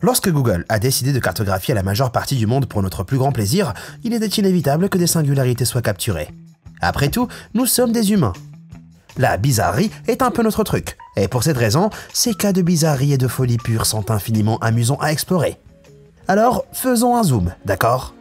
Lorsque Google a décidé de cartographier la majeure partie du monde pour notre plus grand plaisir, il était inévitable que des singularités soient capturées. Après tout, nous sommes des humains. La bizarrerie est un peu notre truc, et pour cette raison, ces cas de bizarrerie et de folie pure sont infiniment amusants à explorer. Alors, faisons un zoom, d'accord ?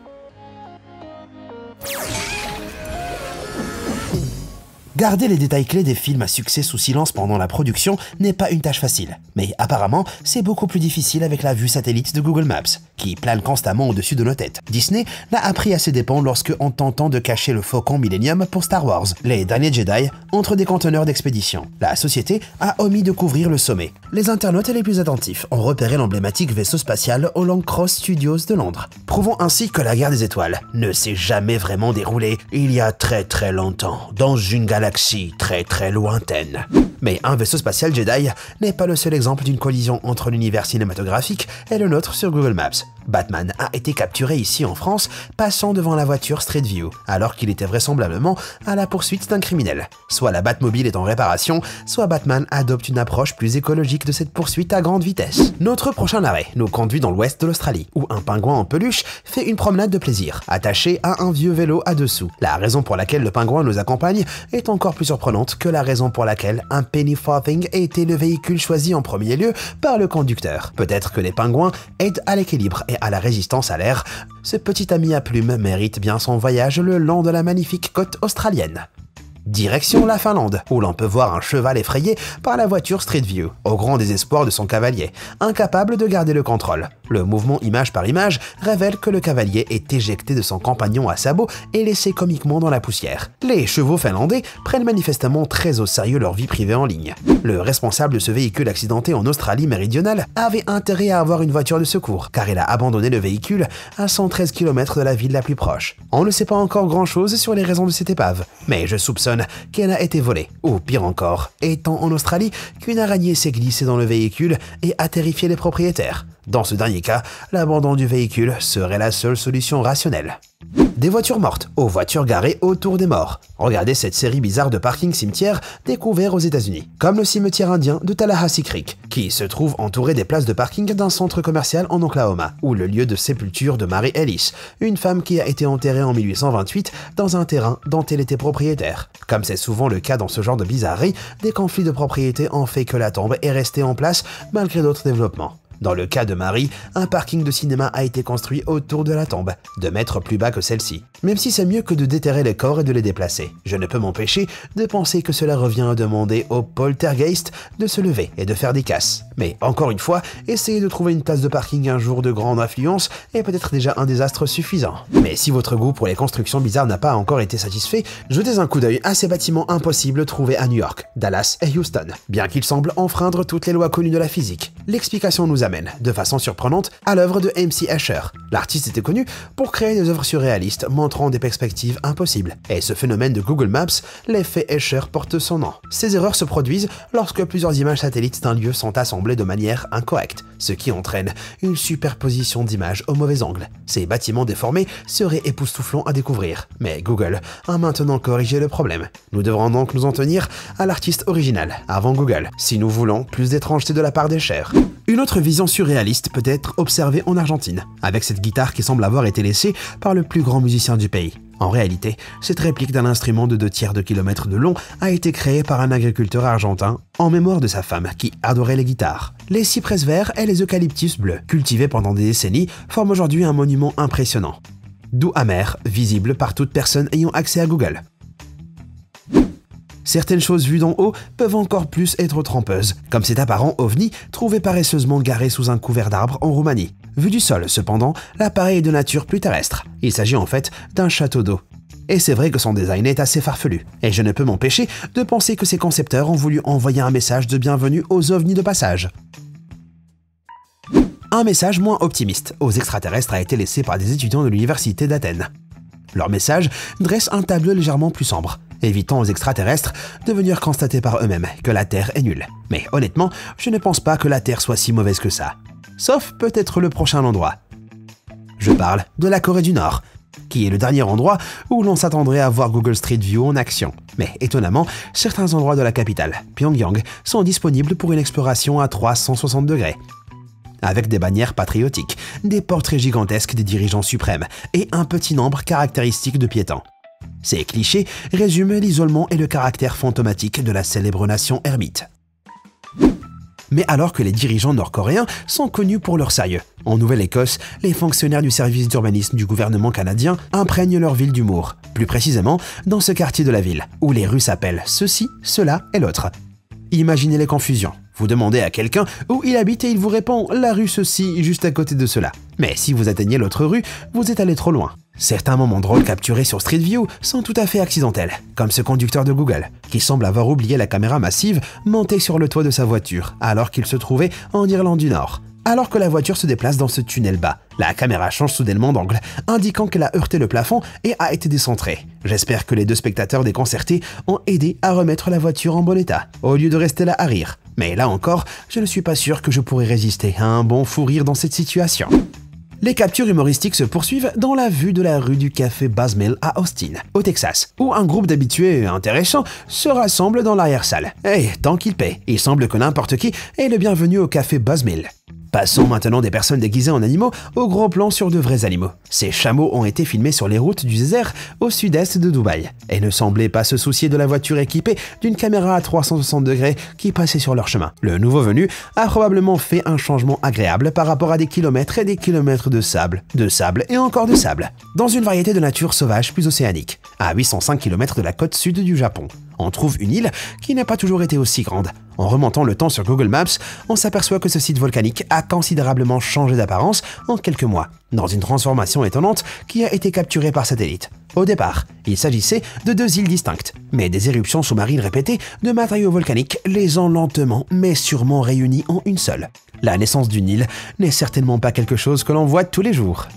Garder les détails clés des films à succès sous silence pendant la production n'est pas une tâche facile, mais apparemment c'est beaucoup plus difficile avec la vue satellite de Google Maps, qui plane constamment au-dessus de nos têtes. Disney l'a appris à ses dépens lorsque, en tentant de cacher le Faucon Millennium pour Star Wars, les derniers Jedi, entre des conteneurs d'expédition, la société a omis de couvrir le sommet. Les internautes les plus attentifs ont repéré l'emblématique vaisseau spatial au Long Cross Studios de Londres, prouvant ainsi que la guerre des étoiles ne s'est jamais vraiment déroulée il y a très longtemps, dans une galaxie très lointaine. Mais un vaisseau spatial Jedi n'est pas le seul exemple d'une collision entre l'univers cinématographique et le nôtre sur Google Maps. Batman a été capturé ici en France, passant devant la voiture Street View, alors qu'il était vraisemblablement à la poursuite d'un criminel. Soit la Batmobile est en réparation, soit Batman adopte une approche plus écologique de cette poursuite à grande vitesse. Notre prochain arrêt nous conduit dans l'ouest de l'Australie, où un pingouin en peluche fait une promenade de plaisir, attaché à un vieux vélo à dessous. La raison pour laquelle le pingouin nous accompagne est encore plus surprenante que la raison pour laquelle un penny farthing a été le véhicule choisi en premier lieu par le conducteur. Peut-être que les pingouins aident à l'équilibre et à la résistance à l'air. Ce petit ami à plumes mérite bien son voyage le long de la magnifique côte australienne. Direction la Finlande, où l'on peut voir un cheval effrayé par la voiture Street View, au grand désespoir de son cavalier, incapable de garder le contrôle. Le mouvement image par image révèle que le cavalier est éjecté de son compagnon à sabots et laissé comiquement dans la poussière. Les chevaux finlandais prennent manifestement très au sérieux leur vie privée en ligne. Le responsable de ce véhicule accidenté en Australie méridionale avait intérêt à avoir une voiture de secours, car il a abandonné le véhicule à 113 km de la ville la plus proche. On ne sait pas encore grand-chose sur les raisons de cette épave, mais je soupçonne qu'elle a été volée, ou pire encore, étant en Australie, qu'une araignée s'est glissée dans le véhicule et a terrifié les propriétaires. Dans ce dernier cas, l'abandon du véhicule serait la seule solution rationnelle. Des voitures mortes aux voitures garées autour des morts. Regardez cette série bizarre de parking cimetières découverts aux États-Unis, comme le cimetière indien de Tallahassee Creek, qui se trouve entouré des places de parking d'un centre commercial en Oklahoma, ou le lieu de sépulture de Mary Ellis, une femme qui a été enterrée en 1828 dans un terrain dont elle était propriétaire. Comme c'est souvent le cas dans ce genre de bizarreries, des conflits de propriété ont fait que la tombe est restée en place malgré d'autres développements. Dans le cas de Marie, un parking de cinéma a été construit autour de la tombe, 2 mètres plus bas que celle-ci. Même si c'est mieux que de déterrer les corps et de les déplacer, je ne peux m'empêcher de penser que cela revient à demander au poltergeist de se lever et de faire des casses. Mais encore une fois, essayer de trouver une place de parking un jour de grande influence est peut-être déjà un désastre suffisant. Mais si votre goût pour les constructions bizarres n'a pas encore été satisfait, jetez un coup d'œil à ces bâtiments impossibles trouvés à New York, Dallas et Houston, bien qu'ils semblent enfreindre toutes les lois connues de la physique. L'explication nous amène, de façon surprenante, à l'œuvre de M.C. Escher. L'artiste était connu pour créer des œuvres surréalistes montrant des perspectives impossibles. Et ce phénomène de Google Maps, l'effet Escher porte son nom. Ces erreurs se produisent lorsque plusieurs images satellites d'un lieu sont assemblées de manière incorrecte, ce qui entraîne une superposition d'images au mauvais angle. Ces bâtiments déformés seraient époustouflants à découvrir, mais Google a maintenant corrigé le problème. Nous devrons donc nous en tenir à l'artiste original, avant Google, si nous voulons plus d'étrangeté de la part d'Escher. Une autre vision surréaliste peut être observée en Argentine, avec cette guitare qui semble avoir été laissée par le plus grand musicien du pays. En réalité, cette réplique d'un instrument de 2/3 de kilomètre de long a été créée par un agriculteur argentin en mémoire de sa femme qui adorait les guitares. Les cyprès verts et les eucalyptus bleus, cultivés pendant des décennies, forment aujourd'hui un monument impressionnant. Doux amer, visible par toute personne ayant accès à Google. Certaines choses vues d'en haut peuvent encore plus être trompeuses, comme cet apparent ovni trouvé paresseusement garé sous un couvert d'arbres en Roumanie. Vu du sol, cependant, l'appareil est de nature plus terrestre. Il s'agit en fait d'un château d'eau. Et c'est vrai que son design est assez farfelu. Et je ne peux m'empêcher de penser que ses concepteurs ont voulu envoyer un message de bienvenue aux ovnis de passage. Un message moins optimiste aux extraterrestres a été laissé par des étudiants de l'université d'Athènes. Leur message dresse un tableau légèrement plus sombre, évitant aux extraterrestres de venir constater par eux-mêmes que la Terre est nulle. Mais honnêtement, je ne pense pas que la Terre soit si mauvaise que ça. Sauf peut-être le prochain endroit. Je parle de la Corée du Nord, qui est le dernier endroit où l'on s'attendrait à voir Google Street View en action. Mais étonnamment, certains endroits de la capitale, Pyongyang, sont disponibles pour une exploration à 360 degrés. avec des bannières patriotiques, des portraits gigantesques des dirigeants suprêmes et un petit nombre caractéristique de piétons. Ces clichés résument l'isolement et le caractère fantomatique de la célèbre nation ermite. Mais alors que les dirigeants nord-coréens sont connus pour leur sérieux, en Nouvelle-Écosse, les fonctionnaires du service d'urbanisme du gouvernement canadien imprègnent leur ville d'humour, plus précisément dans ce quartier de la ville, où les rues s'appellent ceci, cela et l'autre. Imaginez les confusions. Vous demandez à quelqu'un où il habite et il vous répond « la rue ceci, juste à côté de cela ». Mais si vous atteignez l'autre rue, vous êtes allé trop loin. Certains moments drôles capturés sur Street View sont tout à fait accidentels, comme ce conducteur de Google, qui semble avoir oublié la caméra massive montée sur le toit de sa voiture, alors qu'il se trouvait en Irlande du Nord. Alors que la voiture se déplace dans ce tunnel bas, la caméra change soudainement d'angle, indiquant qu'elle a heurté le plafond et a été décentrée. J'espère que les deux spectateurs déconcertés ont aidé à remettre la voiture en bon état, au lieu de rester là à rire. Mais là encore, je ne suis pas sûr que je pourrais résister à un bon fou rire dans cette situation. Les captures humoristiques se poursuivent dans la vue de la rue du café Buzzmill à Austin, au Texas, où un groupe d'habitués intéressants se rassemble dans l'arrière-salle. Et tant qu'il paie, il semble que n'importe qui est le bienvenu au café Buzzmill. Passons maintenant des personnes déguisées en animaux au gros plan sur de vrais animaux. Ces chameaux ont été filmés sur les routes du désert au sud-est de Dubaï et ne semblaient pas se soucier de la voiture équipée d'une caméra à 360 degrés qui passait sur leur chemin. Le nouveau venu a probablement fait un changement agréable par rapport à des kilomètres et des kilomètres de sable et encore de sable, dans une variété de nature sauvage plus océanique, à 805 km de la côte sud du Japon. On trouve une île qui n'a pas toujours été aussi grande. En remontant le temps sur Google Maps, on s'aperçoit que ce site volcanique a considérablement changé d'apparence en quelques mois, dans une transformation étonnante qui a été capturée par satellite. Au départ, il s'agissait de deux îles distinctes, mais des éruptions sous-marines répétées de matériaux volcaniques les ont lentement mais sûrement réunis en une seule. La naissance d'une île n'est certainement pas quelque chose que l'on voit tous les jours.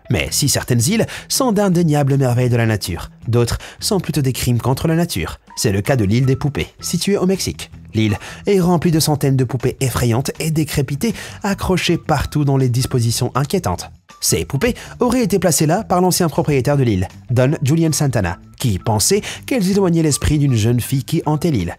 Mais si certaines îles sont d'indéniables merveilles de la nature, d'autres sont plutôt des crimes contre la nature. C'est le cas de l'île des Poupées, située au Mexique. L'île est remplie de centaines de poupées effrayantes et décrépitées, accrochées partout dans les dispositions inquiétantes. Ces poupées auraient été placées là par l'ancien propriétaire de l'île, Don Julian Santana, qui pensait qu'elles éloignaient l'esprit d'une jeune fille qui hantait l'île.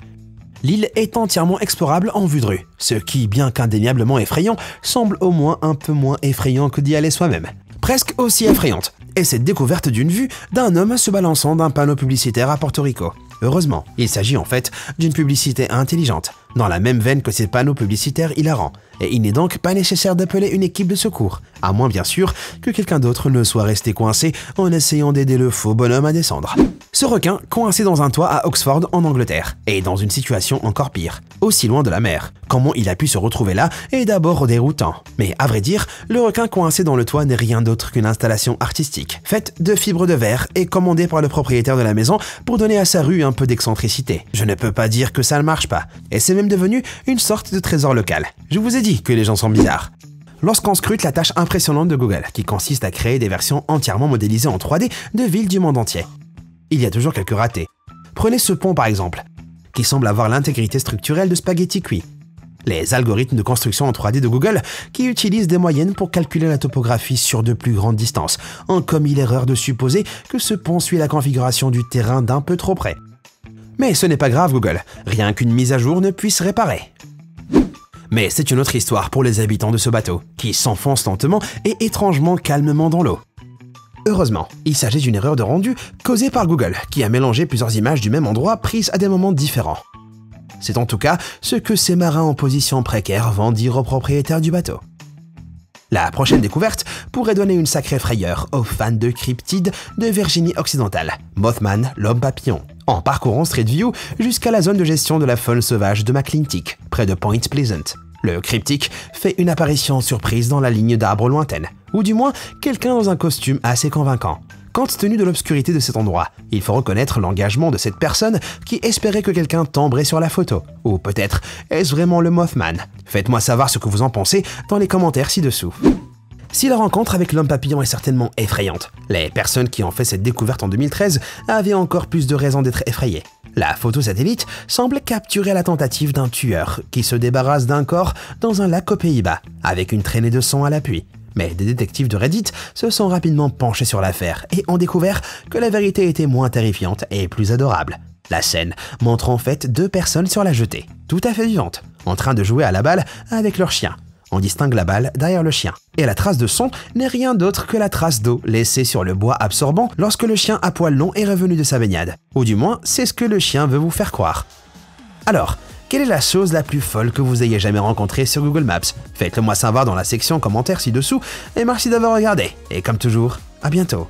L'île est entièrement explorable en vue de rue, ce qui, bien qu'indéniablement effrayant, semble au moins un peu moins effrayant que d'y aller soi-même. Presque aussi effrayante est cette découverte d'une vue d'un homme se balançant d'un panneau publicitaire à Porto Rico. Heureusement, il s'agit en fait d'une publicité intelligente, dans la même veine que ces panneaux publicitaires hilarants, et il n'est donc pas nécessaire d'appeler une équipe de secours, à moins bien sûr que quelqu'un d'autre ne soit resté coincé en essayant d'aider le faux bonhomme à descendre. Ce requin, coincé dans un toit à Oxford en Angleterre, est dans une situation encore pire, aussi loin de la mer. Comment il a pu se retrouver là est d'abord déroutant. Mais à vrai dire, le requin coincé dans le toit n'est rien d'autre qu'une installation artistique, faite de fibres de verre et commandée par le propriétaire de la maison pour donner à sa rue un peu d'excentricité. Je ne peux pas dire que ça ne marche pas, et c'est même devenu une sorte de trésor local. Je vous ai dit que les gens sont bizarres. Lorsqu'on scrute la tâche impressionnante de Google, qui consiste à créer des versions entièrement modélisées en 3D de villes du monde entier, il y a toujours quelques ratés. Prenez ce pont par exemple, qui semble avoir l'intégrité structurelle de spaghetti cuit. Les algorithmes de construction en 3D de Google qui utilisent des moyennes pour calculer la topographie sur de plus grandes distances, ont commis l'erreur de supposer que ce pont suit la configuration du terrain d'un peu trop près. Mais ce n'est pas grave Google, rien qu'une mise à jour ne puisse réparer. Mais c'est une autre histoire pour les habitants de ce bateau, qui s'enfonce lentement et étrangement calmement dans l'eau. Heureusement, il s'agit d'une erreur de rendu causée par Google, qui a mélangé plusieurs images du même endroit prises à des moments différents. C'est en tout cas ce que ces marins en position précaire vont dire au propriétaire du bateau. La prochaine découverte pourrait donner une sacrée frayeur aux fans de cryptides de Virginie occidentale, Mothman, l'homme papillon, en parcourant Street View jusqu'à la zone de gestion de la faune sauvage de McClintic, près de Point Pleasant. Le cryptique fait une apparition surprise dans la ligne d'arbres lointaine, ou du moins quelqu'un dans un costume assez convaincant. Compte tenu de l'obscurité de cet endroit, il faut reconnaître l'engagement de cette personne qui espérait que quelqu'un tomberait sur la photo. Ou peut-être est-ce vraiment le Mothman? Faites-moi savoir ce que vous en pensez dans les commentaires ci-dessous. Si la rencontre avec l'homme papillon est certainement effrayante, les personnes qui ont fait cette découverte en 2013 avaient encore plus de raisons d'être effrayées. La photo satellite semble capturer la tentative d'un tueur qui se débarrasse d'un corps dans un lac aux Pays-Bas, avec une traînée de sang à l'appui. Mais des détectives de Reddit se sont rapidement penchés sur l'affaire et ont découvert que la vérité était moins terrifiante et plus adorable. La scène montre en fait 2 personnes sur la jetée, tout à fait vivantes, en train de jouer à la balle avec leur chien. On distingue la balle derrière le chien. Et la trace de sang n'est rien d'autre que la trace d'eau laissée sur le bois absorbant lorsque le chien à poil long est revenu de sa baignade. Ou du moins, c'est ce que le chien veut vous faire croire. Alors, quelle est la chose la plus folle que vous ayez jamais rencontrée sur Google Maps? Faites-le moi savoir dans la section commentaires ci-dessous et merci d'avoir regardé. Et comme toujours, à bientôt.